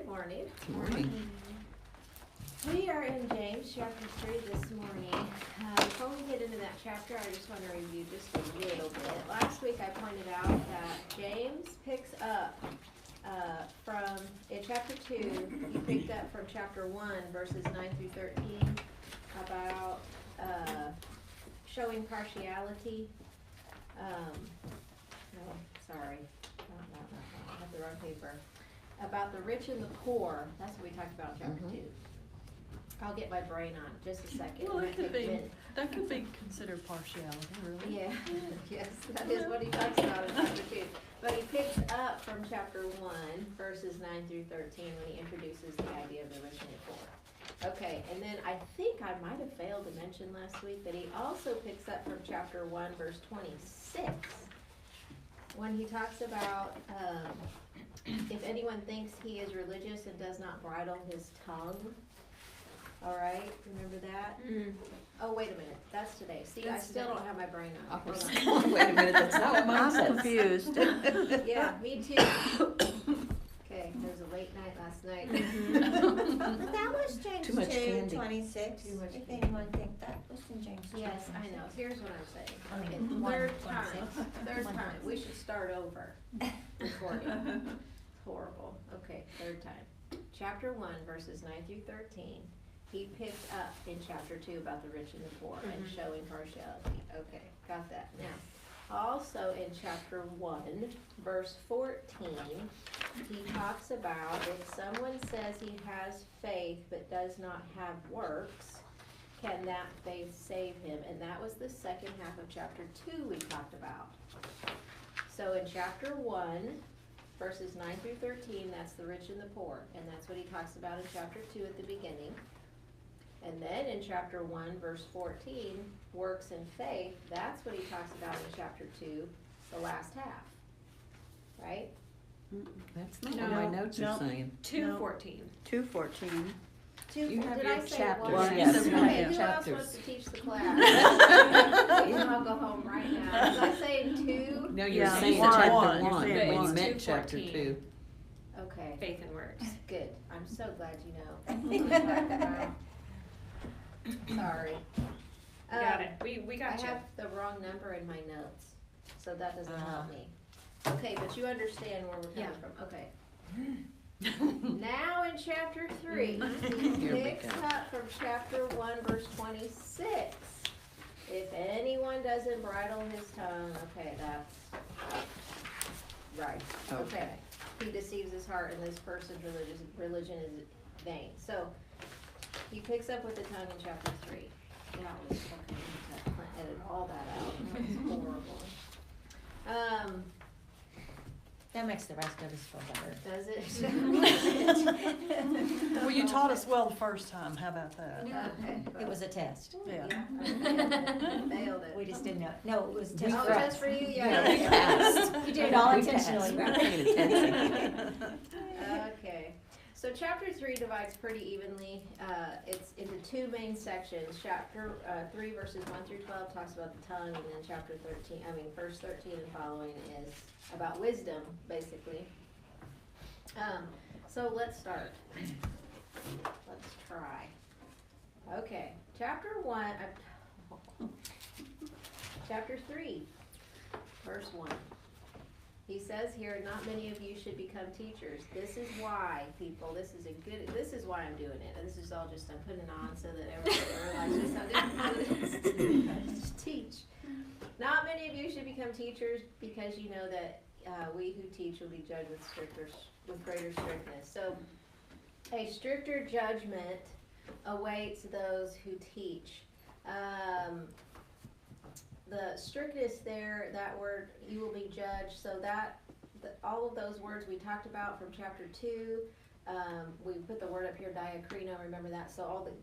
Good morning. Good morning. We are in James chapter 3 this morning. Before we get into that chapter, I just want to review just a little bit. Last week I pointed out that James picks up in chapter 2, he picked up from chapter 1, verses 9 through 13, about showing partiality. I have the wrong paper. About the rich and the poor. That's what we talked about in chapter 2. I'll get my brain on just a second. Well, that could be considered partiality, really. Yeah, yes, that is what he talks about in chapter 2. But he picks up from chapter 1, verses 9 through 13, when he introduces the idea of the rich and the poor. Okay, and then I think I might have failed to mention last week that he also picks up from chapter 1, verse 26, when he talks about if anyone thinks he is religious and does not bridle his tongue. All right, remember that? Oh, wait a minute, that's today. See, I still don't have my brain on. Hold on. Wait a minute, that's not what mine I'm says. confused. Yeah, me too. Okay, there was a late night last night. But that was James Too much 2, candy. 26, Too much if candy. anyone think that was in James 2. Yes, I know. Here's what I'm saying. I Okay, mean, third time, we should start over recording. Horrible. Okay, third time. Chapter 1, verses 9 through 13. He picked up in chapter 2 about the rich and the poor and showing partiality. Okay, got that. Now, also in chapter 1, verse 14, he talks about if someone says he has faith but does not have works, can that faith save him? And that was the second half of chapter 2 we talked about. So in chapter 1, verses 9 through 13, that's the rich and the poor. And that's what he talks about in chapter 2 at the beginning. And then in chapter 1, verse 14, works and faith, that's what he talks about in chapter 2, the last half. Right? That's not what my notes are saying. 2:14. 2:14. You have Did your I say chapters, one? yes, you Okay, have who else chapters. wants to teach the class? I'll go home right now. Was I saying 2? No, you're Yeah. saying One. chapter You're 1, saying but you one. meant It's chapter 2:14. 2. Okay, Faith and works. good. I'm so glad you know. What I'm talking about. Sorry. Got it. We I got you. have the wrong number in my notes, so that doesn't help me. Okay, but you understand where we're coming Yeah. from, okay. Now in chapter 3, he Here we picks go. up from chapter 1, verse 26. If anyone doesn't bridle his tongue, okay, that's right, okay. Okay. He deceives his heart and this person's religion is vain. So, he picks up with the tongue in chapter 3. That was fucking, edit all that out, that was horrible. That makes the rest of us feel better. Does it? Well, you taught us well the first time. How about that? Okay. It was a test. Yeah. Failed it. We just didn't know. No, it was a test Oh, for us. just for you, Yeah, we yeah. passed. You did it all We intentionally, passed. We're right? paying attention. Okay, so chapter 3 divides pretty evenly. It's into 2 main sections. Chapter 3 verses 1 through 12 talks about the tongue, and then verse 13 and following is about wisdom, basically. So let's start. Let's try. Okay, chapter 3, verse 1. He says here, not many of you should become teachers. This is why, people, this is why I'm doing it. This is all just, I'm putting it on so that everybody realizes how difficult it is to teach. Not many of you should become teachers because you know that we who teach will be judged with greater strictness. So, a stricter judgment awaits those who teach. The strictness there, that word, you will be judged, so all of those words we talked about from chapter 2, we put the word up here, diakrino, remember that, so all the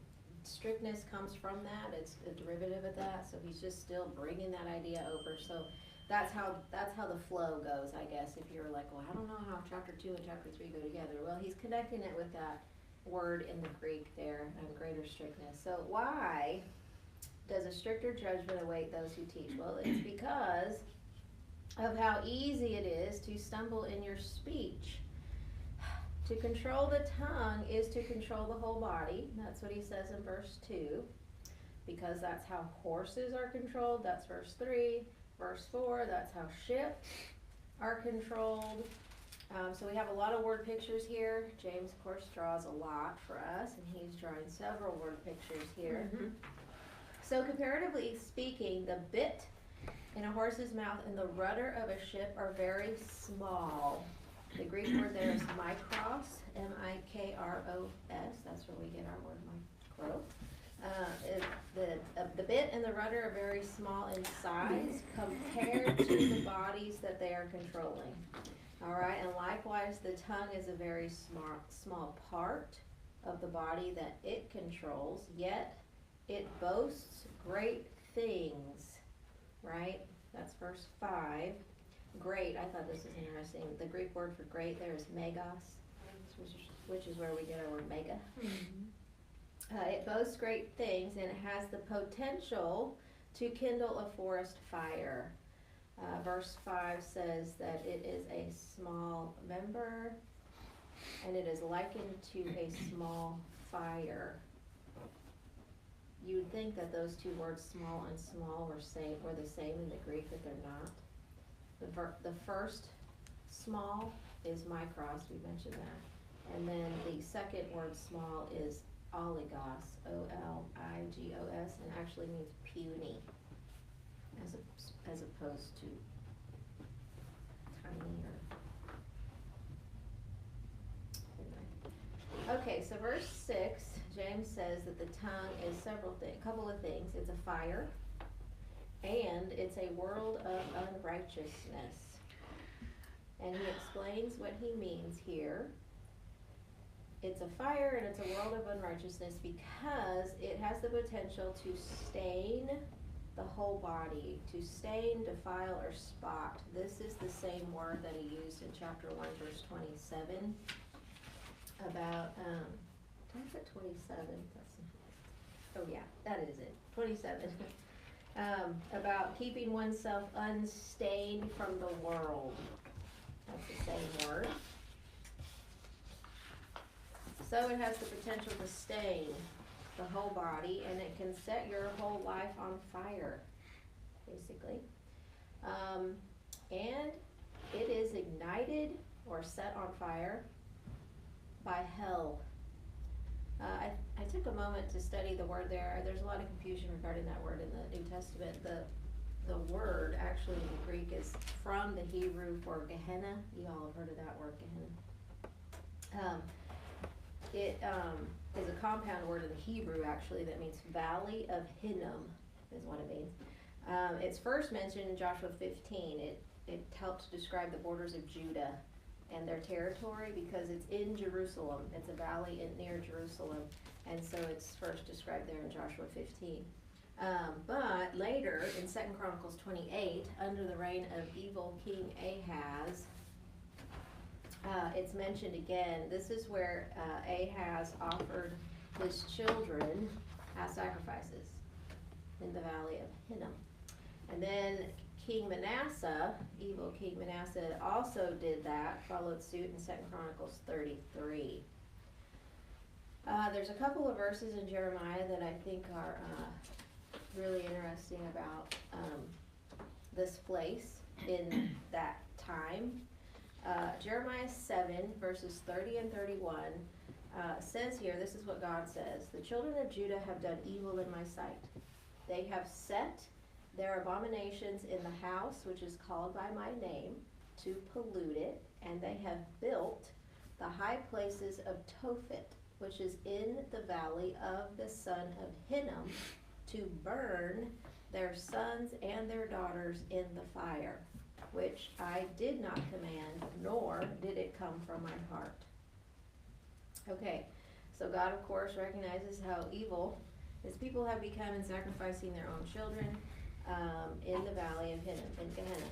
strictness comes from that, it's a derivative of that, so he's just still bringing that idea over, so that's how the flow goes, I guess, if you're like, well, I don't know how chapter 2 and chapter 3 go together, well, he's connecting it with that word in the Greek there, greater strictness, so why does a stricter judgment await those who teach? Well, it's because of how easy it is to stumble in your speech. To control the tongue is to control the whole body. That's what he says in verse 2. Because that's how horses are controlled. That's verse 3. Verse 4, that's how ships are controlled. So we have a lot of word pictures here. James, of course, draws a lot for us, and he's drawing several word pictures here. So comparatively speaking, the bit in a horse's mouth and the rudder of a ship are very small. The Greek word there is mikros, M-I-K-R-O-S. That's where we get our word micro. The bit and the rudder are very small in size compared to the bodies that they are controlling. All right, and likewise, the tongue is a very small part of the body that it controls, yet it boasts great things, right? That's verse 5. Great, I thought this was interesting. The Greek word for great there is megas, which is where we get our word mega. It boasts great things, and it has the potential to kindle a forest fire. Verse 5 says that it is a small member, and it is likened to a small fire. You would think that those two words, small and small, were the same in the Greek, but they're not. The first small is mikros, we mentioned that. And then the second word small is oligos, O-L-I-G-O-S, and actually means puny, as opposed to tiny or. Okay, so verse 6, James says that the tongue is a couple of things. It's a fire, and it's a world of unrighteousness. And he explains what he means here. It's a fire and it's a world of unrighteousness because it has the potential to stain the whole body, to stain, defile, or spot. This is the same word that he used in chapter 1, verse 27 about, did I put 27? Oh yeah, that is it, 27. About keeping oneself unstained from the world. That's the same word. So it has the potential to stain the whole body, and it can set your whole life on fire, basically. And it is ignited or set on fire by hell. I took a moment to study the word there. There's a lot of confusion regarding that word in the New Testament. The word actually in the Greek is from the Hebrew for Gehenna. You all have heard of that word, Gehenna. It is a compound word in the Hebrew, actually, that means Valley of Hinnom, is what it means. It's first mentioned in Joshua 15. It helps describe the borders of Judah and their territory because it's in Jerusalem. It's a valley near Jerusalem, and so it's first described there in Joshua 15. But later, in 2 Chronicles 28, under the reign of evil King Ahaz, it's mentioned again. This is where Ahaz offered his children as sacrifices in the valley of Hinnom. And then King Manasseh, evil King Manasseh, also did that, followed suit in 2 Chronicles 33. There's a couple of verses in Jeremiah that I think are really interesting about this place in that time. Jeremiah 7, verses 30 and 31 says here, this is what God says, "The children of Judah have done evil in my sight. They have set their abominations in the house which is called by my name to pollute it, and they have built the high places of Tophet, which is in the valley of the son of Hinnom, to burn their sons and their daughters in the fire, which I did not command, nor did it come from my heart." Okay, so God, of course, recognizes how evil his people have become in sacrificing their own children in the valley of Hinnom, in Gehenna.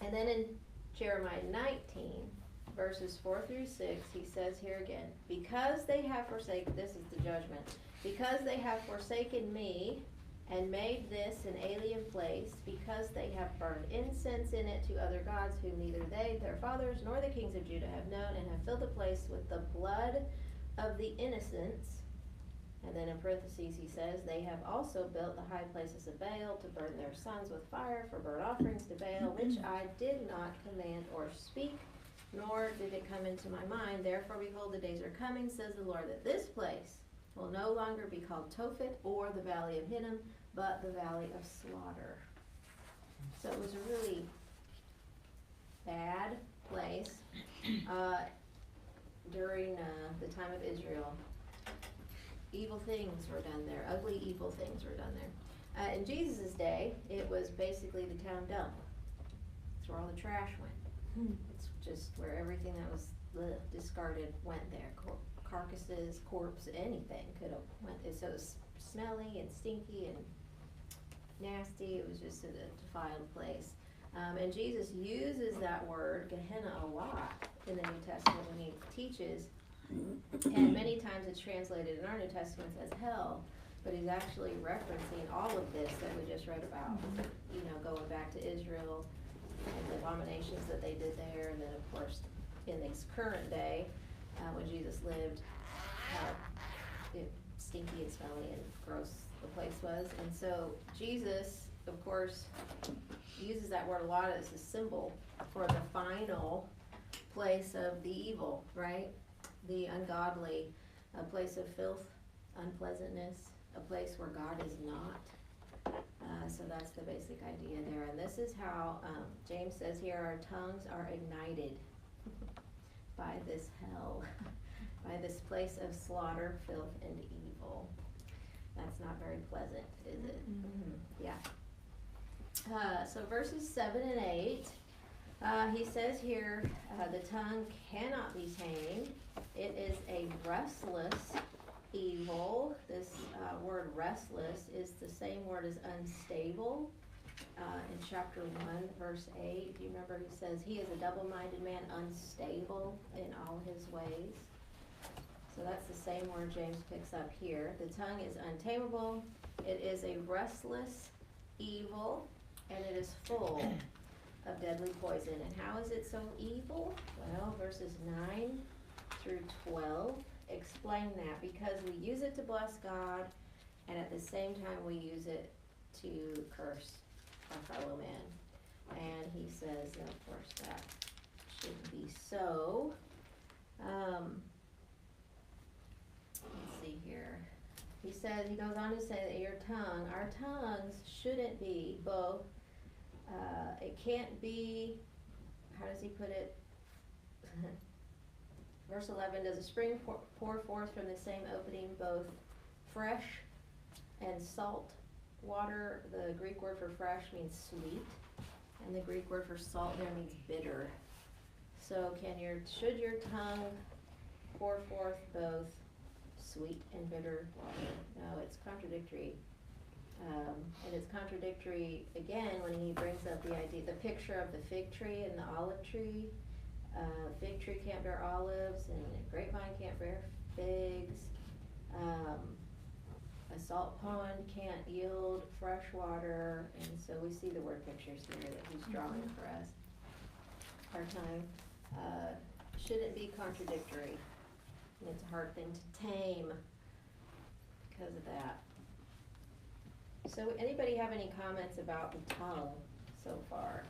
And then in Jeremiah 19, verses 4 through 6, he says here again, "Because they have forsaken," this is the judgment, "because they have forsaken me and made this an alien place, because they have burned incense in it to other gods whom neither they, their fathers, nor the kings of Judah have known, and have filled the place with the blood of the innocents. And then in parentheses he says, they have also built the high places of Baal to burn their sons with fire for burnt offerings to Baal, which I did not command or speak, nor did it come into my mind. Therefore, behold, the days are coming, says the Lord, that this place will no longer be called Tophet or the Valley of Hinnom, but the Valley of Slaughter. So it was a really bad place during the time of Israel. Evil things were done there. Ugly, evil things were done there. In Jesus' day, it was basically the town dump. It's where all the trash went. It's just where everything that was discarded went there. Carcasses, corpse, anything could have went. So it was smelly and stinky and nasty. It was just a defiled place. And Jesus uses that word, Gehenna, a lot in the New Testament when he teaches. And many times it's translated in our New Testaments as hell, but he's actually referencing all of this that we just read about. You know, going back to Israel and the abominations that they did there, and then of course in this current day, when Jesus lived, how stinky and smelly and gross the place was. And so Jesus, of course, uses that word a lot as a symbol for the final place of the evil, right? The ungodly, a place of filth, unpleasantness, a place where God is not. So that's the basic idea there. And this is how James says here, our tongues are ignited by this hell, by this place of slaughter, filth, and evil. That's not very pleasant, is it? Mm-hmm. Yeah. So verses 7 and 8, he says here, the tongue cannot be tamed. It is a restless evil. This word restless is the same word as unstable. In chapter 1, verse 8, do you remember he says, he is a double-minded man, unstable in all his ways. So that's the same word James picks up here. The tongue is untamable. It is a restless evil, and it is full of deadly poison. And how is it so evil? Well, verses 9 through 12 explain that, because we use it to bless God, and at the same time we use it to curse our fellow man. And he says, of course, that shouldn't be so. Let's see here. He says, he goes on to say that our tongues shouldn't be both, it can't be, how does he put it? Verse 11, does a spring pour forth from the same opening both fresh and salt water? The Greek word for fresh means sweet, and the Greek word for salt there means bitter. So should your tongue pour forth both sweet and bitter water? No, it's contradictory. And it's contradictory again when he brings up the idea, the picture of the fig tree and the olive tree. Fig tree can't bear olives, and a grapevine can't bear figs. A salt pond can't yield fresh water, and so we see the word pictures here that he's drawing for us. Our tongue shouldn't be contradictory, and it's a hard thing to tame because of that. So anybody have any comments about the tongue so far?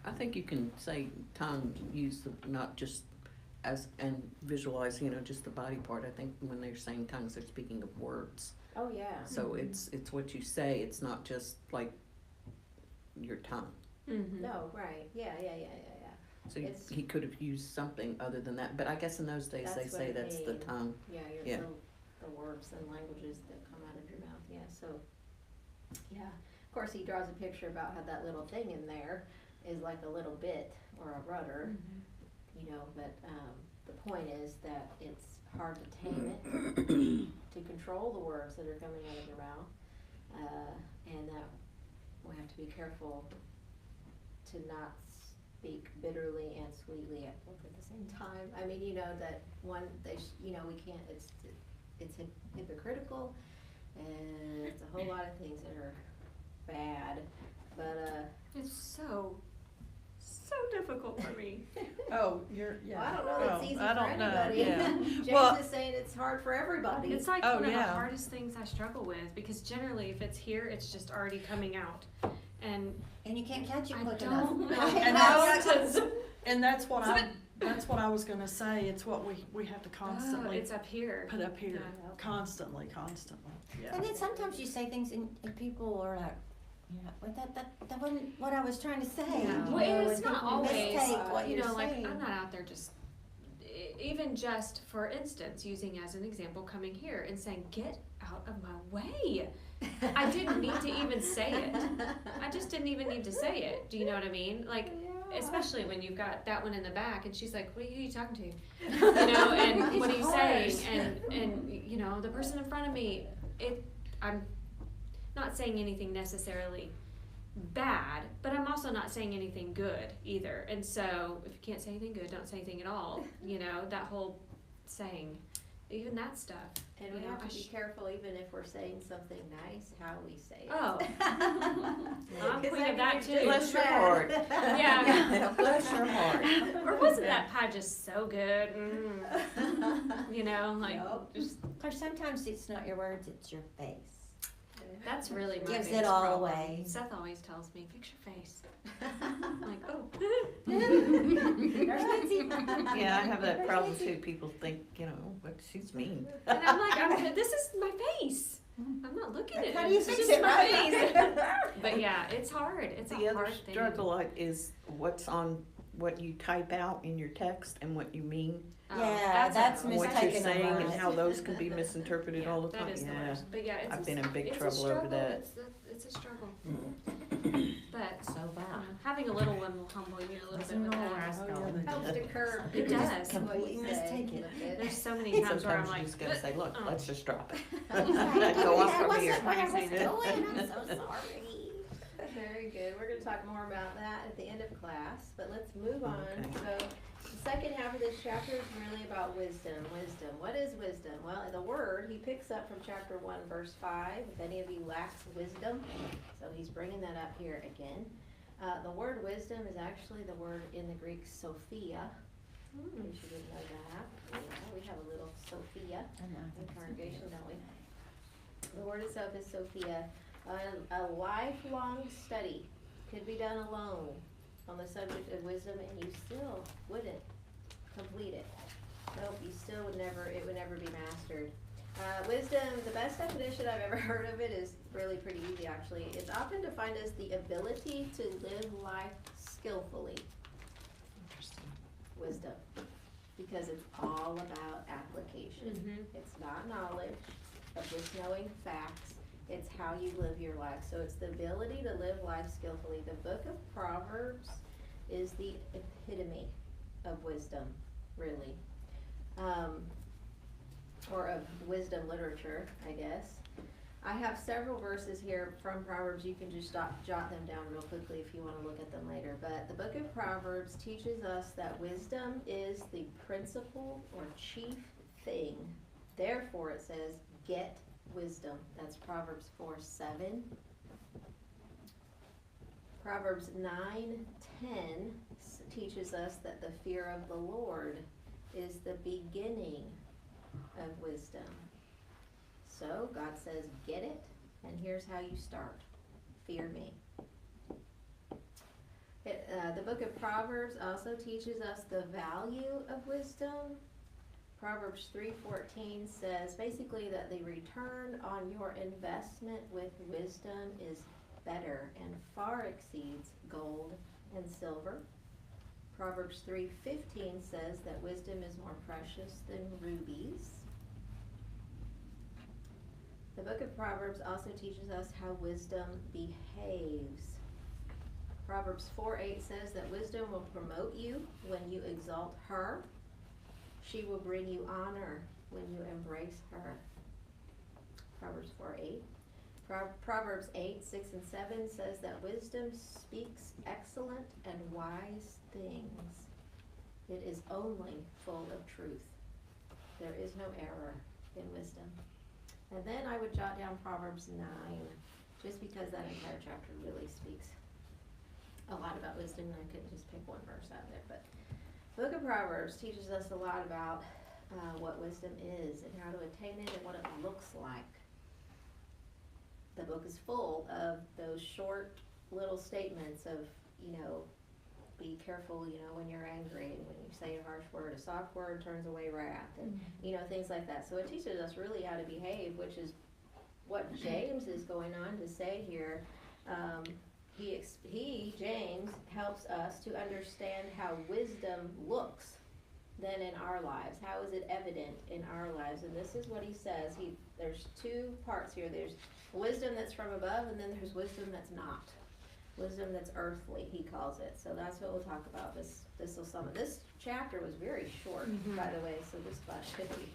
I think you can say tongue, use the, not just as, and visualize, just the body part. I think when they're saying tongues, they're speaking of words. Oh, yeah. So it's what you say, it's not just like your tongue. Mm-hmm. No, right, yeah. So he could have used something other than that, but I guess in those days they That's say what I that's the mean. tongue. Yeah, the words and languages that come out of your mouth, yeah, so, yeah. Of course, he draws a picture about how that little thing in there is like a little bit or a rudder, but the point is that it's hard to tame it, to control the words that are coming out of your mouth, and that we have to be careful to not speak bitterly and sweetly at the same time. I mean, that one, we can't, it's hypocritical, and it's a whole lot of things that are bad, but, It's so difficult for me. Oh, you're, well, yeah. I don't know that's Oh, easy I for don't know, anybody. yeah. James Well- is saying it's hard for everybody. It's like Oh, one of the yeah. hardest things I struggle with, because generally if it's here, it's just already coming out. And And you can't catch it I quick don't enough. want And that's And that's what I was gonna say, it's what we have to constantly it's up here. put up here, Yeah. constantly, yeah. And then sometimes you say things and people are like, yeah, but that wasn't what I was trying to say. Yeah. You Well, know, it's and not people always, mistake what you you're know, like, saying. I'm not out there just, even just, for instance, using as an example, coming here and saying, get out of my way. I didn't need to even say it. I just didn't even need to say it. Do you know what I mean? Like, especially when you've got that one in the back and she's like, who are you talking to? You know, and what are you saying? And, you know, the person in front of me, I'm not saying anything necessarily bad, but I'm also not saying anything good either. And so if you can't say anything good, don't say anything at all. You know, that whole saying, even that stuff. And we You know, have to be careful, even if we're saying something nice, how we say it. Oh. I'm 'Cause queen I of that mean, too. you're Bless just your mad. heart. Yeah. Bless your heart. Or wasn't that pie just so good? Mm. You know, like, Nope. just, Or sometimes it's not your words, it's your face. that's really my Gives it biggest all problem. away. Seth always tells me, fix your face. I'm like, oh. There's Nancy. Yeah, I have that problem too. People think, you know, but she's mean. And I'm like, this is my face. I'm not looking at it. How do you This fix is it, my right? face. But yeah, it's hard. It's The a other hard thing. struggle is what's on what you type out in your text and what you mean, Oh, Yeah, that's a- what you're mistaken a saying, and lot. how those can be misinterpreted all the That time. is the Yeah, worst. But yeah, it's I've been in big it's a trouble over struggle. that. It's a struggle. But So bad. having a little one will humble you a little bit with that. Oh, yeah, Helps to curb. It does. Completely what you say mistake it. with it. There's so many times where I'm Sometimes you like, just gotta say, look, oh. let's just drop it. Exactly. Go on That from wasn't here. what I was Say doing, that. I'm so sorry. Very good. We're gonna talk more about that at the end of class, but let's move on. Okay. So, the second half of this chapter is really about wisdom. Wisdom. What is wisdom? Well, the word, he picks up from chapter 1, verse 5. If any of you lacks wisdom, so he's bringing that up here again. The word wisdom is actually the word in the Greek Sophia. In case you didn't know that. Yeah, we have a little Sophia in the congregation, don't we? The word itself is Sophia. A lifelong study could be done alone on the subject of wisdom, and you still wouldn't complete it. Nope, you still would never, it would never be mastered. Wisdom, the best definition I've ever heard of it is really pretty easy actually. It's often defined as the ability to live life skillfully. Interesting. Wisdom. Because it's all about application. Mhm. It's not knowledge of just knowing facts. It's how you live your life. So it's the ability to live life skillfully. The book of Proverbs is the epitome of wisdom, really. Or of wisdom literature, I guess. I have several verses here from Proverbs. You can just jot them down real quickly if you want to look at them later. But the book of Proverbs teaches us that wisdom is the principal or chief thing. Therefore, it says, get wisdom. That's Proverbs 4:7. Proverbs 9:10 teaches us that the fear of the Lord is the beginning of wisdom. So God says, get it, and here's how you start. Fear me. The book of Proverbs also teaches us the value of wisdom. Proverbs 3:14 says basically that the return on your investment with wisdom is better and far exceeds gold and silver. Proverbs 3:15 says that wisdom is more precious than rubies. The book of Proverbs also teaches us how wisdom behaves. Proverbs 4:8 says that wisdom will promote you when you exalt her. She will bring you honor when you embrace her. Proverbs 4:8. Proverbs 8:6-7 says that wisdom speaks excellent and wise things. It is only full of truth. There is no error in wisdom. And then I would jot down Proverbs 9, just because that entire chapter really speaks a lot about wisdom, and I couldn't just pick one verse out of there. But the book of Proverbs teaches us a lot about what wisdom is and how to attain it and what it looks like. The book is full of those short little statements of, be careful, when you're angry, and when you say a harsh word, a soft word turns away wrath, and, things like that. So it teaches us really how to behave, which is what James is going on to say here. James, helps us to understand how wisdom looks then in our lives. How is it evident in our lives? And this is what he says. There's two parts here. There's wisdom that's from above, and then there's wisdom that's not. Wisdom that's earthly, he calls it. So that's what we'll talk about. This chapter was very short, by the way, so this class should be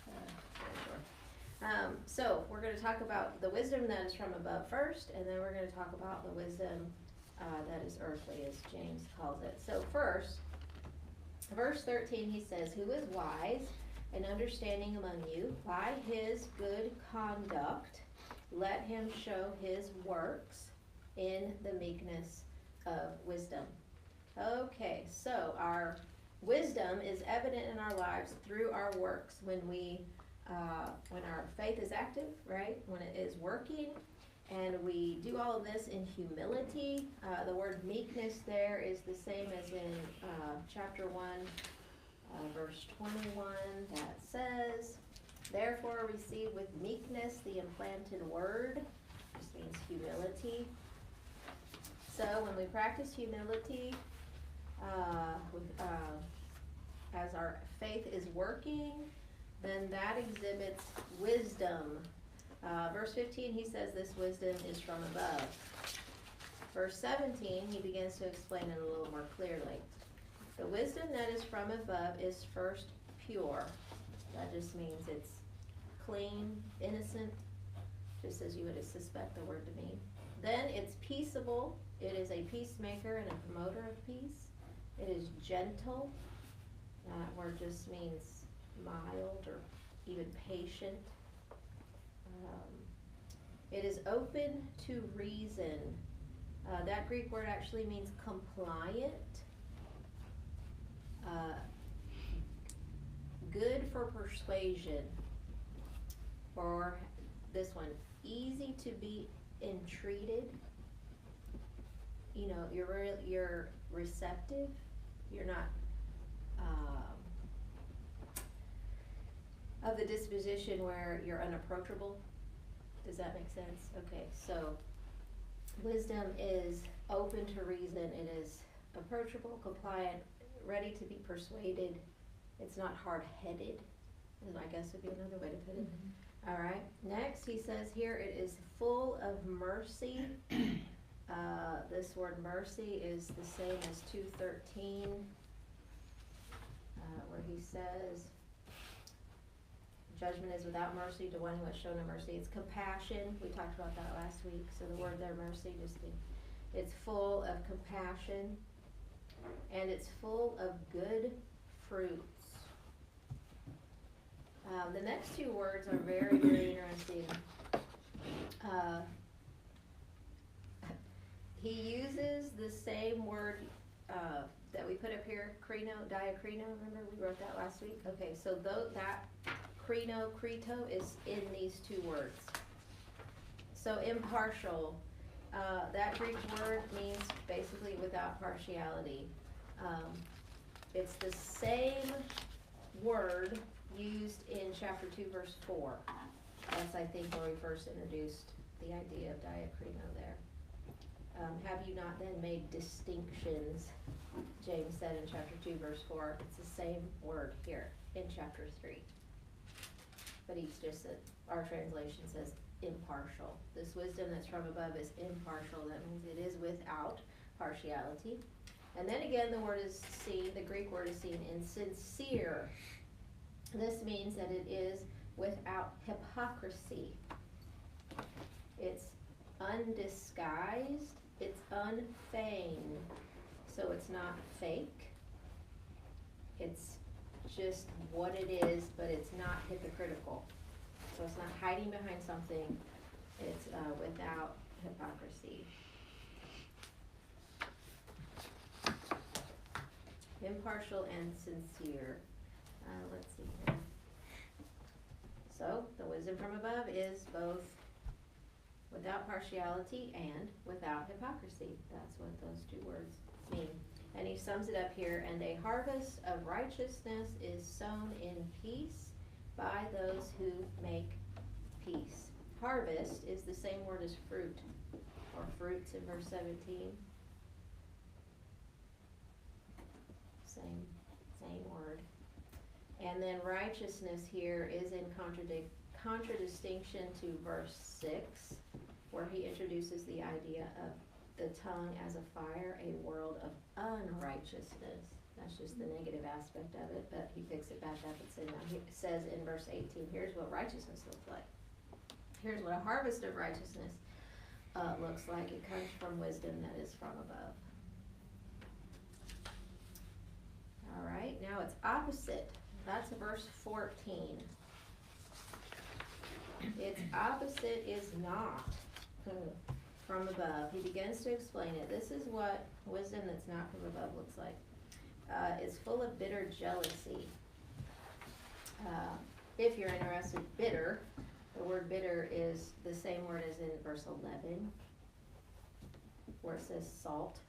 very short. So we're going to talk about the wisdom that is from above first, and then we're going to talk about the wisdom that is earthly, as James calls it. So first, verse 13, he says, "Who is wise and understanding among you? By his good conduct, let him show his works in the meekness of wisdom." Okay, so our wisdom is evident in our lives through our works when our faith is active, right? When it is working, and we do all of this in humility. The word meekness there is the same as in chapter 1, verse 21, that says, "Therefore receive with meekness the implanted word." This means humility. So when we practice humility, as our faith is working, then that exhibits wisdom. Verse 15, he says this wisdom is from above. Verse 17, he begins to explain it a little more clearly. The wisdom that is from above is first pure. That just means it's clean, innocent, just as you would suspect the word to mean. Then it's peaceable. It is a peacemaker and a promoter of peace. It is gentle. That word just means mild or even patient. It is open to reason. That Greek word actually means compliant. Good for persuasion. Or this one, easy to be entreated. You're receptive. You're not of the disposition where you're unapproachable. Does that make sense? Okay, so wisdom is open to reason. It is approachable, compliant, ready to be persuaded. It's not hard-headed, I guess would be another way to put it. All right, next he says here it is full of mercy. This word mercy is the same as 2:13, where he says, "Judgment is without mercy to one who has shown no mercy." It's compassion. We talked about that last week. So the word there, mercy, it's full of compassion, and it's full of good fruits. The next two words are very, very interesting. He uses the same word that we put up here, diakrino. Remember we wrote that last week? Okay, so that krito is in these two words. So impartial, that Greek word means basically without partiality. It's the same word used in chapter 2, verse 4. That's, I think, where we first introduced the idea of diakrino there. Have you not then made distinctions, James said in chapter 2, verse 4. It's the same word here in chapter 3. But our translation says impartial. This wisdom that's from above is impartial. That means it is without partiality. And then again, the Greek word is seen in sincere. This means that it is without hypocrisy. It's undisguised. It's unfeigned. So it's not fake. It's just what it is, but it's not hypocritical. So it's not hiding behind something, it's without hypocrisy. Impartial and sincere. Let's see here. So, the wisdom from above is both without partiality and without hypocrisy. That's what those two words mean. And he sums it up here, and a harvest of righteousness is sown in peace by those who make peace. Harvest is the same word as fruit, or fruits in verse 17. Same word. And then righteousness here is in contradistinction to verse 6, where he introduces the idea of the tongue as a fire, a world of unrighteousness. That's just the negative aspect of it, but he picks it back up and says in verse 18, here's what righteousness looks like. Here's what a harvest of righteousness looks like. It comes from wisdom that is from above. All right, now it's opposite. That's verse 14. Its opposite is not from above. He begins to explain it. This is what wisdom that's not from above looks like. It's full of bitter jealousy. If you're interested, bitter, the word bitter is the same word as in verse 11, where it says salt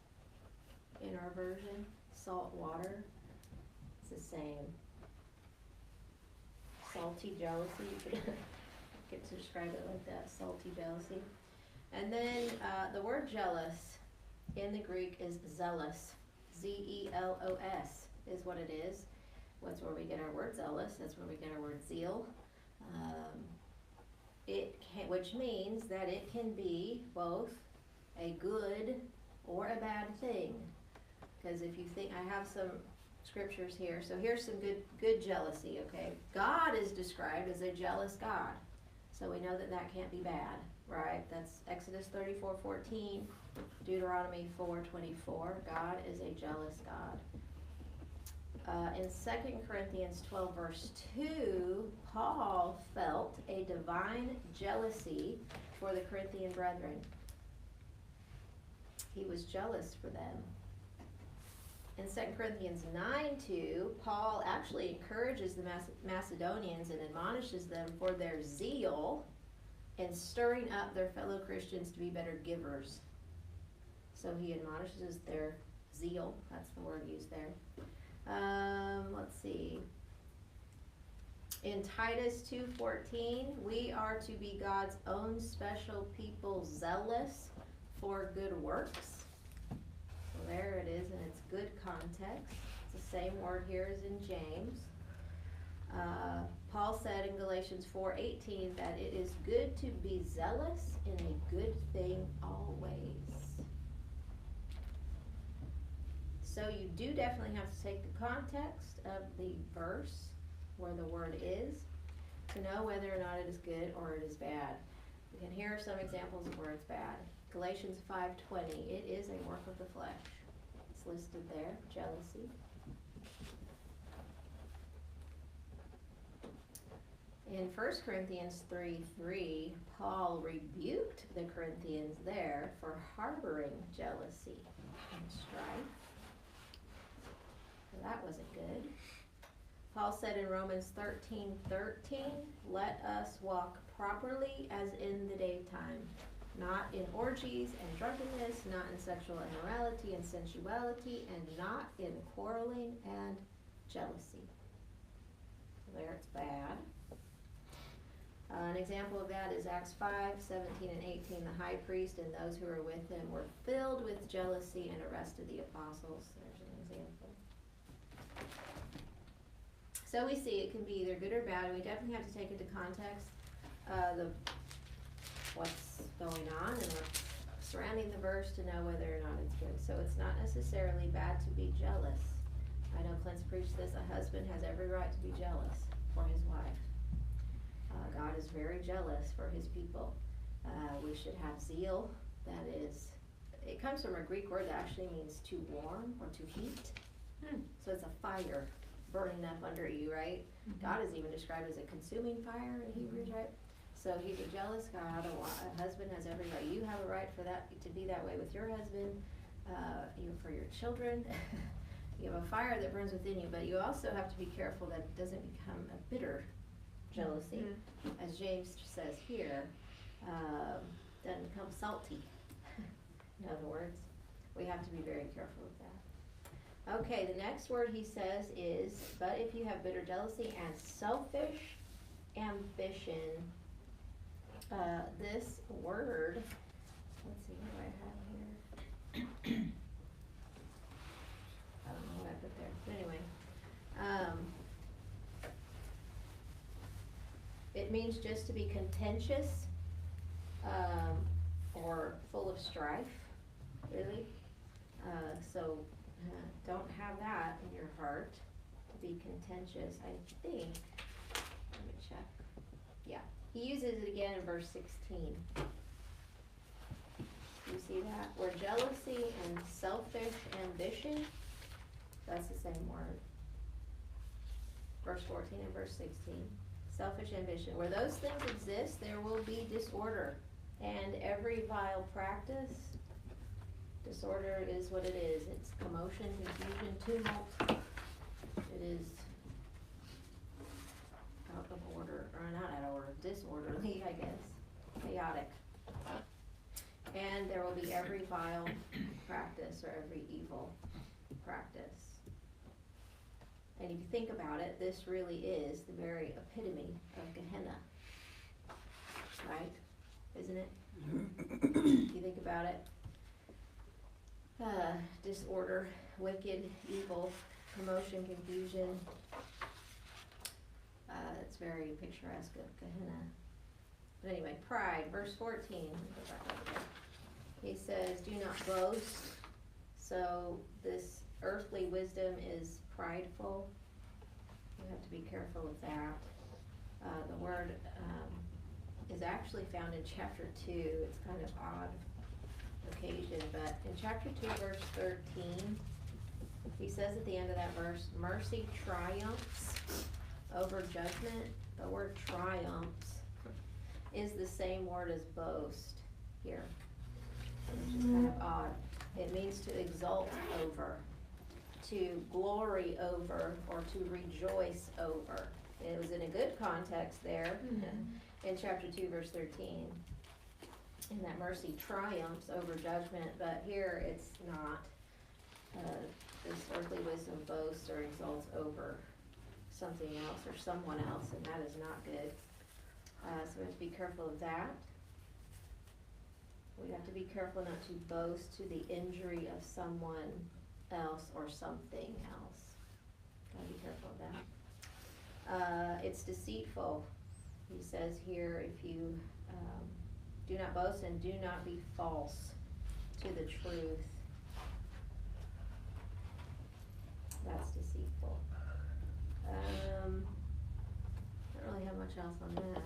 in our version, salt water. It's the same. Salty jealousy, you could get to describe it like that, salty jealousy. And then the word jealous in the Greek is zealous. Z-E-L-O-S is what it is. That's where we get our word zealous. That's where we get our word zeal. Which means that it can be both a good or a bad thing. Because if you think, I have some scriptures here. So here's some good jealousy, okay? God is described as a jealous God. So we know that that can't be bad, right? That's Exodus 34:14, Deuteronomy 4:24. God is a jealous God. In 2 Corinthians 12 verse 2, Paul felt a divine jealousy for the Corinthian brethren. He was jealous for them. In 2 Corinthians 9:2, Paul actually encourages the Macedonians and admonishes them for their zeal in stirring up their fellow Christians to be better givers. So he admonishes their zeal. That's the word used there. Let's see. In Titus 2:14, we are to be God's own special people, zealous for good works. So there it is in its good context. It's the same word here as in James. Paul said in Galatians 4:18 that it is good to be zealous in a good thing always. So you do definitely have to take the context of the verse where the word is to know whether or not it is good or it is bad. And here are some examples of where it's bad. Galatians 5:20, it is a work of the flesh. It's listed there, jealousy. In 1 Corinthians 3:3, Paul rebuked the Corinthians there for harboring jealousy and strife. So that wasn't good. Paul said in Romans 13:13, let us walk properly as in the daytime, not in orgies and drunkenness, not in sexual immorality and sensuality, and not in quarreling and jealousy. So there it's bad. An example of that is Acts 5:17 and 18. The high priest and those who were with him were filled with jealousy and arrested the apostles. There's an example. So we see it can be either good or bad, and we definitely have to take into context what's going on and what's surrounding the verse to know whether or not it's good. So it's not necessarily bad to be jealous. I know Clint's preached this, a husband has every right to be jealous for his wife. God is very jealous for his people. We should have zeal. That is, it comes from a Greek word that actually means to warm or to heat. So it's a fire burning up under you, right? God is even described as a consuming fire in Hebrews, right? So he's a jealous God. A husband has every right. You have a right for that, to be that way with your husband, for your children. You have a fire that burns within you, but you also have to be careful that it doesn't become a bitter jealousy, as James says here, doesn't become salty. In other words, we have to be very careful of that. Okay, the next word he says is, but if you have bitter jealousy and selfish ambition, this word, let's see, what do I have here? I don't know what I put there, but anyway, it means just to be contentious, or full of strife, really. So don't have that in your heart, to be contentious. I think, let me check. Yeah, he uses it again in verse 16. You see that? Where jealousy and selfish ambition, that's the same word. Verse 14 and verse 16. Selfish ambition. Where those things exist, there will be disorder. And every vile practice, disorder is what it is. It's commotion, confusion, tumult. It is out of order, or not out of order, disorderly, I guess, chaotic. And there will be every vile practice or every evil practice. And if you think about it, this really is the very epitome of Gehenna, right? Isn't it? If you think about it, disorder, wicked, evil, commotion, confusion. It's very picturesque of Gehenna. But anyway, pride, verse 14. Let me go back over there. He says, do not boast. So this earthly wisdom is prideful. You have to be careful of that. The word is actually found in chapter 2. It's kind of odd occasion, but in chapter 2, verse 13, he says at the end of that verse, mercy triumphs over judgment. The word triumphs is the same word as boast here, which is kind of odd. It means to exult over, to glory over, or to rejoice over. It was in a good context there in chapter 2, verse 13. And that mercy triumphs over judgment, but here it's not. This earthly wisdom boasts or exalts over something else or someone else, and that is not good. So we have to be careful of that. We have to be careful not to boast to the injury of someone else or something else. Gotta be careful of that. It's deceitful. He says here, if you do not boast and do not be false to the truth. That's deceitful. I don't really have much else on that.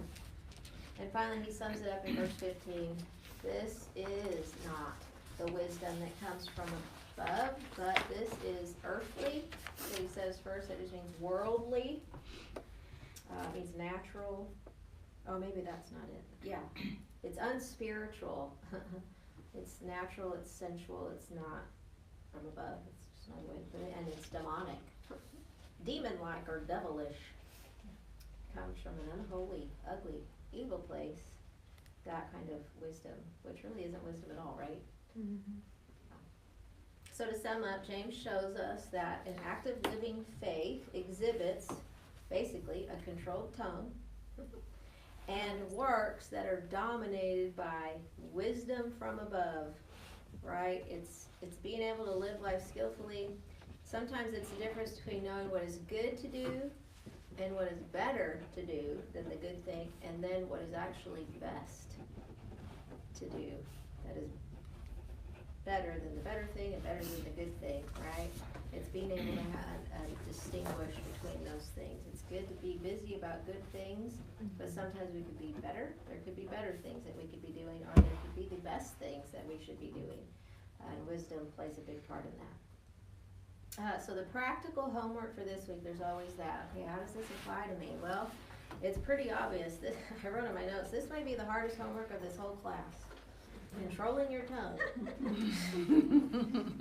And finally, he sums it up in verse 15. This is not the wisdom that comes from above, but this is earthly. So he says first, that just means worldly. Means natural. Oh, maybe that's not it. Yeah. It's unspiritual. It's natural, it's sensual, it's not from above. It's just another way to put it. And it's demonic. Demon-like or devilish. Comes from an unholy, ugly, evil place. That kind of wisdom, which really isn't wisdom at all, right? Mm-hmm. So to sum up, James shows us that an active living faith exhibits basically a controlled tongue and works that are dominated by wisdom from above, right? It's being able to live life skillfully. Sometimes it's the difference between knowing what is good to do and what is better to do than the good thing, and then what is actually best to do. That is better than the better thing and better than the good thing, right? It's being able to distinguish between those things. It's good to be busy about good things, but sometimes we could be better. There could be better things that we could be doing, or there could be the best things that we should be doing. And wisdom plays a big part in that. So the practical homework for this week, there's always that. Okay, how does this apply to me? Well, it's pretty obvious. That I wrote in my notes, this may be the hardest homework of this whole class. Controlling your tongue.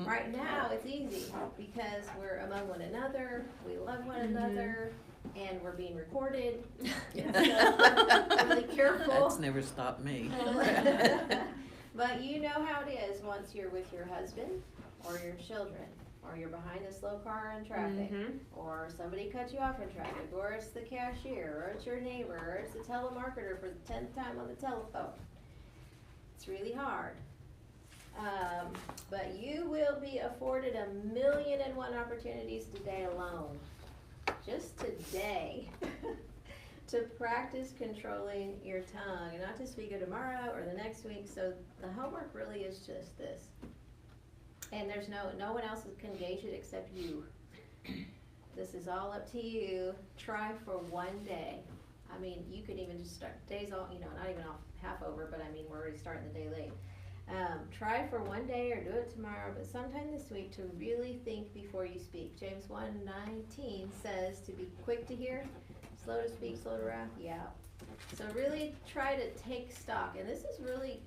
Right now, it's easy because we're among one another, we love one another, and we're being recorded. So, really careful. That's never stopped me. But you know how it is once you're with your husband or your children, or you're behind a slow car in traffic, or somebody cuts you off in traffic, or it's the cashier, or it's your neighbor, or it's the telemarketer for the 10th time on the telephone. It's really hard. But you will be afforded 1,000,001 opportunities today alone, just today, to practice controlling your tongue, and not to speak it tomorrow or the next week. So the homework really is just this. And there's no one else can gauge it except you. This is all up to you. Try for one day. I mean, you could even just start, days all, not even off half over, but I mean, we're already starting the day late. Try for one day or do it tomorrow, but sometime this week to really think before you speak. James 1:19 says to be quick to hear, slow to speak, slow to wrath. Yeah. So really try to take stock. And this is really,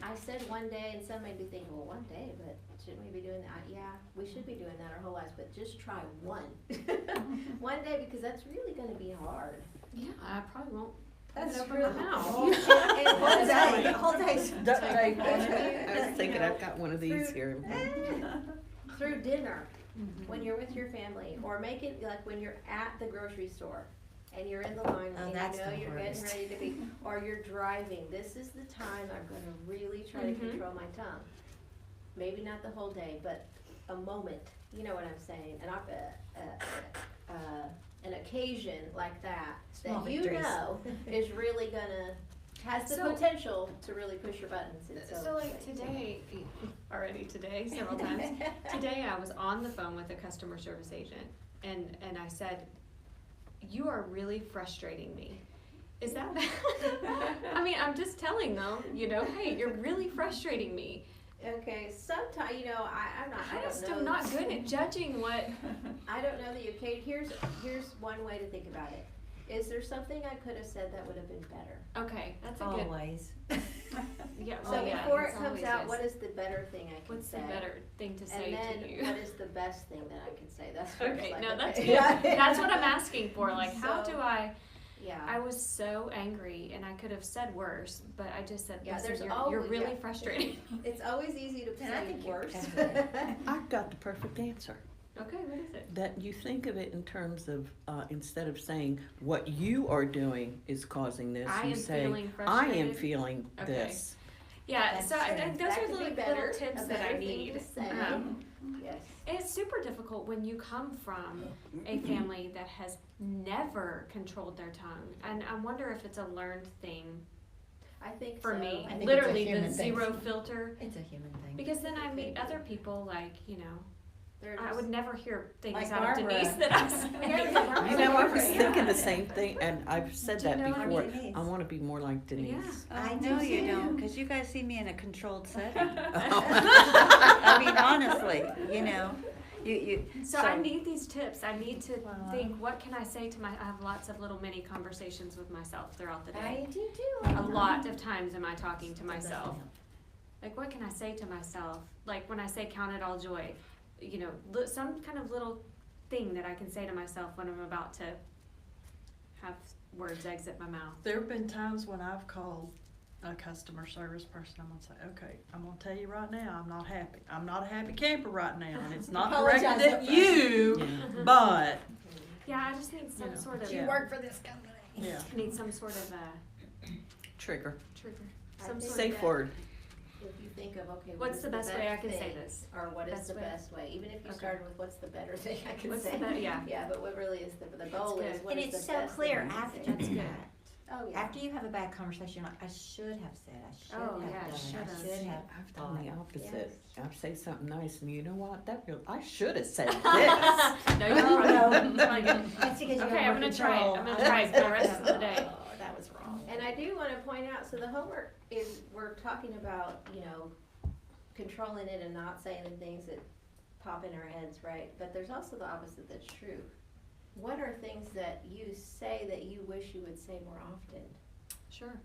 I said one day, and some may be thinking, well, one day, but shouldn't we be doing that? Yeah, we should be doing that our whole lives, but just try one. One day, because that's really gonna be hard. Yeah, I probably won't. That's Open really my mouth. whole day. Whole day. Duct tape on it. I was thinking I've got one of these here. Through dinner, when you're with your family, or make it like when you're at the grocery store and you're in the line Oh, and that's you know the you're hardest. getting ready to be, or you're driving. This is the time I'm gonna really try to control my tongue. Maybe not the whole day, but a moment. You know what I'm saying? An occasion like that Small that you victories. know is really has the So- potential to really push your buttons. And So like today, several times, today I was on the phone with a customer service agent and I said, you are really frustrating me. Is that bad? I mean, I'm just telling them, hey, you're really frustrating me. Okay, sometimes, I'm not, I I just don't know. am not good at judging what, I don't know the occasion. Here's one way to think about it. Is there something I could have said that would have been better? okay, that's a good, Always. yeah, So well, yeah, before it it's comes always out, is. what is the better thing I can What's say? the better thing to say And then to you? what is the best thing that I can say? That's where it's Okay, like, no, that's okay. good. That's what I'm asking for. Like, how So- do I Yeah. was so angry and I could have said worse, but I just said, Yeah, listen, there's you're always- really yeah. frustrating. It's always easy to And I say think you're worse. I've got the perfect answer. Okay, what is it? That you think of it in terms of, instead of saying what you are doing is causing this, I you am say, feeling I frustrated. am feeling Okay. this. Yeah, That's so true. and those That are could be little better, tips a that I better thing need. to say. Yes. It's super difficult when you come from a family that has never controlled their tongue, and I wonder if it's a learned thing I think for so. me. I think it's a Literally, the human thing. zero filter. It's a human thing. Because then I meet other people like, They're I just- would never hear things Like out Barbara. of Denise that I say. You know, I was thinking the same thing, and I've said Do you that know what I before. mean? I wanna be more like Denise. I Oh, do no, you too. don't, because you guys see me in a controlled setting. Oh. I mean, honestly, you. So I need these tips. I need to Wow. think, what can I say to I have lots of little mini conversations with myself throughout the I day. do too. A lot of times am I talking to myself. Like, what can I say to myself? Like, when I say count it all joy, some kind of little thing that I can say to myself when I'm about to have words exit my mouth. There have been times when I've called a customer service person, I'm gonna say, okay, I'm gonna tell you right now, I'm not happy. I'm not a happy camper right now, and it's not Apologize directed up at front. you, Yeah. but, Yeah, I just need some Yeah. sort of, Yeah. work for this company. yeah. I need some sort of a Trigger, trigger. I Some think sort safe that- word. If you think of, okay, What's the best way I can say thing, this? or what is Best the way? best way, even if you Okay. started with what's the better thing I can What's say. the better, yeah. Yeah, but what really is the goal is good. what And is it's the so best clear thing I can after say. That's good. that. Oh, yeah. After you have a bad conversation, like, I should have said, I should Oh, have yeah, done, I should've. should have I've done the thought. opposite. I say something nice, and you know what? I should have said this. No, you're Oh, right. no. Like, That's because you okay, have I'm more gonna try it. control. I'm gonna try it for the rest of the day. Oh, that was wrong. And I do wanna point out, so the homework is, we're talking about, controlling it and not saying the things that pop in our heads, right? But there's also the opposite that's true. What are things that you say that you wish you would say more often? Sure.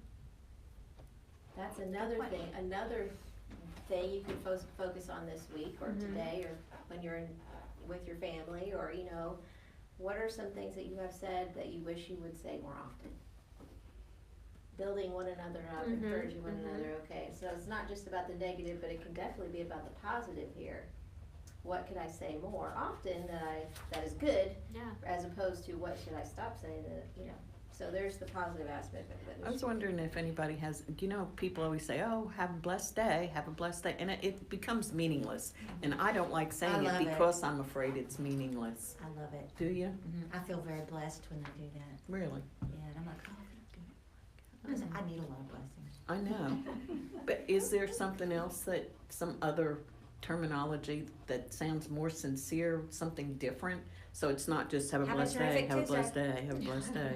That's another thing you can focus on this week or today or when you're with your family, or, you know, what are some things that you have said that you wish you would say more often? Building one another up, encouraging one another, okay. So it's not just about the negative, but it can definitely be about the positive here. What could I say more often that is good, Yeah. as opposed to what should I stop saying that, you know. So there's the positive aspect of it. I was wondering if anybody has, you know, people always say, oh, have a blessed day, and it becomes meaningless. And I don't like I saying love it it. because I'm afraid it's meaningless. I love it. Do you? I feel very blessed when I do that. Really? Yeah, and I'm like, oh, feels good. I need a lot of blessings. I know. But is there something else some other terminology that sounds more sincere, something different? So it's not just have a Have a blessed day, terrific have a blessed Tuesday. day, have a blessed day,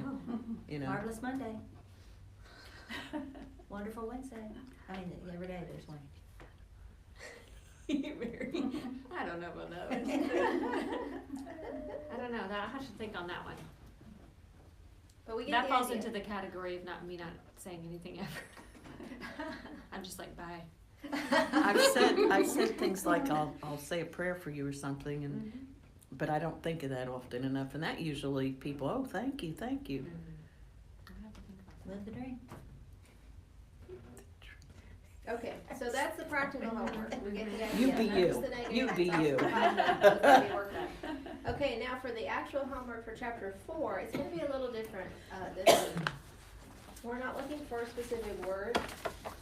you know? Marvelous Monday. Wonderful Wednesday. I mean, every day there's one. Mary. I don't know about that one. I don't know, I should think on that one. But we get That the falls idea. into the category of not saying anything ever. I'm just like, bye. I've said things like I'll say a prayer for you or something, and but I don't think of that often enough, and that usually people, oh, thank you. I have to think about Live the dream. Okay, so that's the practical homework. We get the idea. You be Not you. just the negative, You be that's you. the positive. It's gonna be worked on. Okay, now for the actual homework for chapter 4, it's gonna be a little different this week. We're not looking for a specific word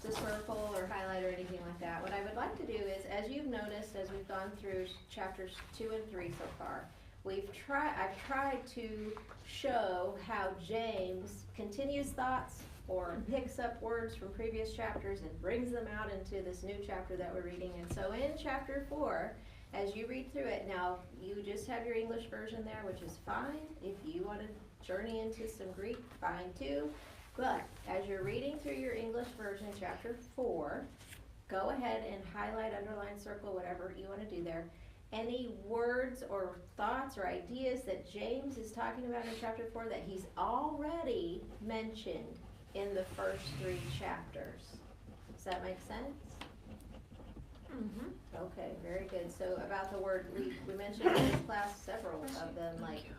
to circle or highlight or anything like that. What I would like to do is, as you've noticed, as we've gone through chapters 2 and 3 so far, I've tried to show how James continues thoughts or picks up words from previous chapters and brings them out into this new chapter that we're reading. And so in chapter 4, as you read through it, now you just have your English version there, which is fine. If you want to journey into some Greek, fine too. But as you're reading through your English version, chapter 4, go ahead and highlight, underline, circle, whatever you want to do there. Any words or thoughts or ideas that James is talking about in chapter 4 that he's already mentioned in the first 3 chapters. Does that make sense? Okay, very good. So about the word, we mentioned in this class several of them, like,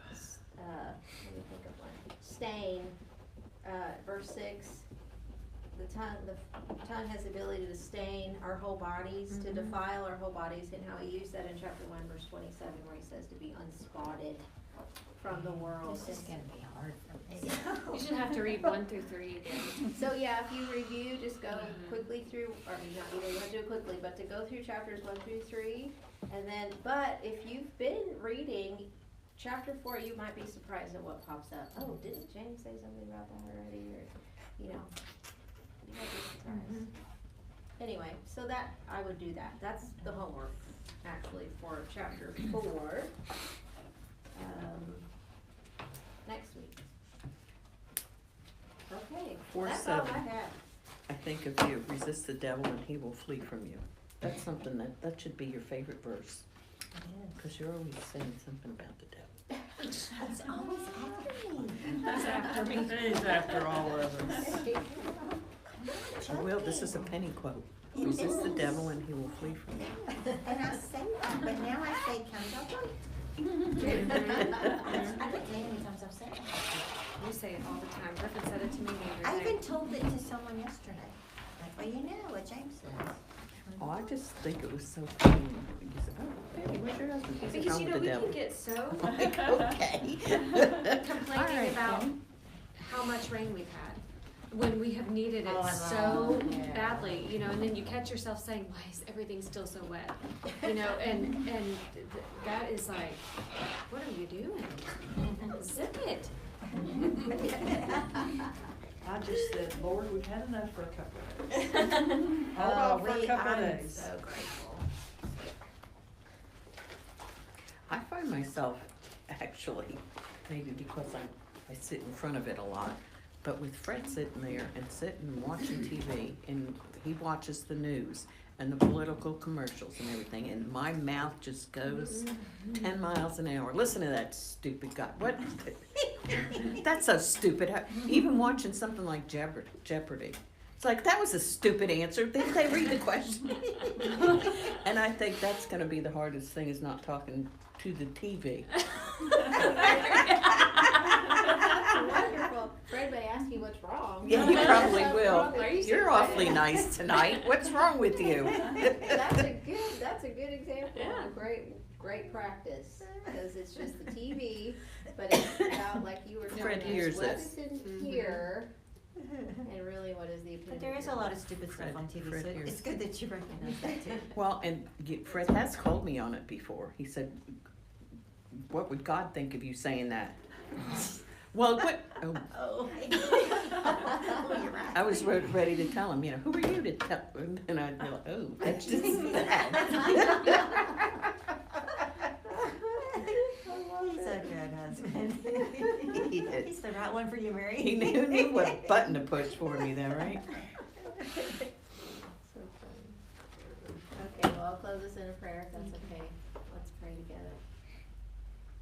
let me think of one. Stain, verse 6, the tongue has the ability to stain our whole bodies, to defile our whole bodies, and how he used that in chapter 1, verse 27, where he says to be unspotted from the world. This is gonna be hard for me. You should have to read 1 through 3 again. So yeah, if you review, just go quickly through, or not, you don't have to do it quickly, but to go through chapters 1 through 3, and then, but if you've been reading chapter 4, you might be surprised at what pops up. Oh, didn't James say something about that already, or, you know, you might be surprised. Anyway, so that, I would do that. That's the homework, actually, for chapter 4. Next week. Okay, that's all I 4:7. have. I think if you resist the devil and he will flee from you. That's something that should be your favorite verse, because you're always saying something about the devil. It's always after me. That's after me. He's after all of us. I will, this is a penny quote. Resist the devil and he will flee from you. And I say that, but now I say count. I don't know how many times I've said that. You say it all the time. Griffin said it to me the I other day. even told it to someone yesterday. Like, well, you know what James says. Oh, I just think it was so funny. You said, oh, Betty, where's your husband? He said, Because, "Home you know, with we the devil." can get so I'm like, okay. complaining All right, about then. how much rain we've had when we have needed it Oh, I so know. Yeah. badly, you know, and then you catch yourself saying, why is everything still so wet? You know, and that is like, what are you doing? Zip it. I just said, Lord, we've had enough for a couple of days. Hold on for a couple of I'm days. so grateful. I find myself, actually, maybe because I sit in front of it a lot, but with Fred sitting there and sitting watching TV, and he watches the news, and the political commercials and everything, and my mouth just goes 10 miles an hour. Listen to that stupid guy. What? That's so stupid. Even watching something like Jeopardy. It's like, that was a stupid answer. Didn't they read the question? And I think that's going to be the hardest thing, is not talking to the TV. Wonderful. Fred may ask you what's wrong. Yeah, you probably will. Are you You're awfully nice tonight. What's wrong with you? That's a good example. Yeah. Great practice, because it's just the TV, but it's about, like you were Fred telling hears us, what this. is in here, and really what is the opinion. But there is a lot of stupid stuff Fred- on TV, Fred so hears. it's good that you recognize that too. Well, and Fred has called me on it before. He said, "What would God think of you saying that?" Well, what? Oh, Oh. You're right. I was ready to tell him, who are you to tell? And I'd be like, oh, that's just that. He's a good husband. He is. He's the right one for you, Mary. He knew what button to push for me though, right? So funny. Okay, well, I'll close this in a prayer if that's okay. Let's pray together.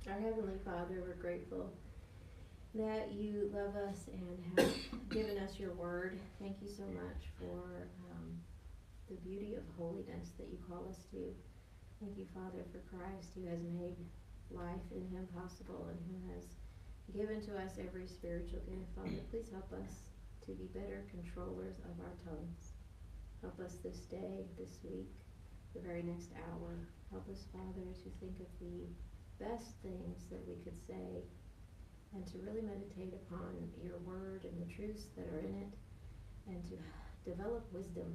Our Heavenly Father, we're grateful that you love us and have given us your word. Thank you so much for the beauty of holiness that you call us to. Thank you, Father, for Christ, who has made life in him possible and who has given to us every spiritual gift. Father, please help us to be better controllers of our tongues. Help us this day, this week, the very next hour. Help us, Father, to think of the best things that we could say and to really meditate upon your word and the truths that are in it, and to develop wisdom,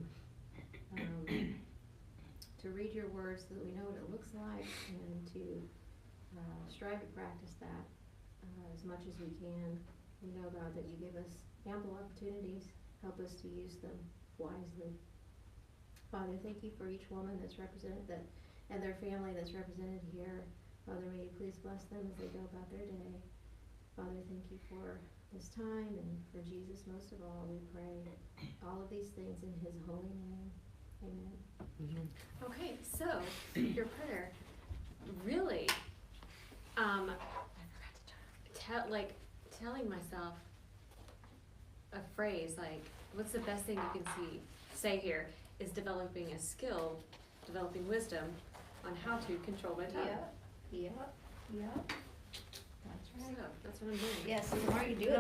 to read your words so that we know what it looks like, and to strive to practice that as much as we can. We know, God, that you give us ample opportunities. Help us to use them wisely. Father, thank you for each woman that's represented, and their family that's represented here. Father, may you please bless them as they go about their day. Father, thank you for this time, and for Jesus most of all, we pray all of these things in his holy name. Amen. Okay, so your prayer really, telling myself a phrase like, what's the best thing you can say here is developing a skill, developing wisdom on how to control my tongue. Yep. So that's what I'm doing. Yes, the more you do it,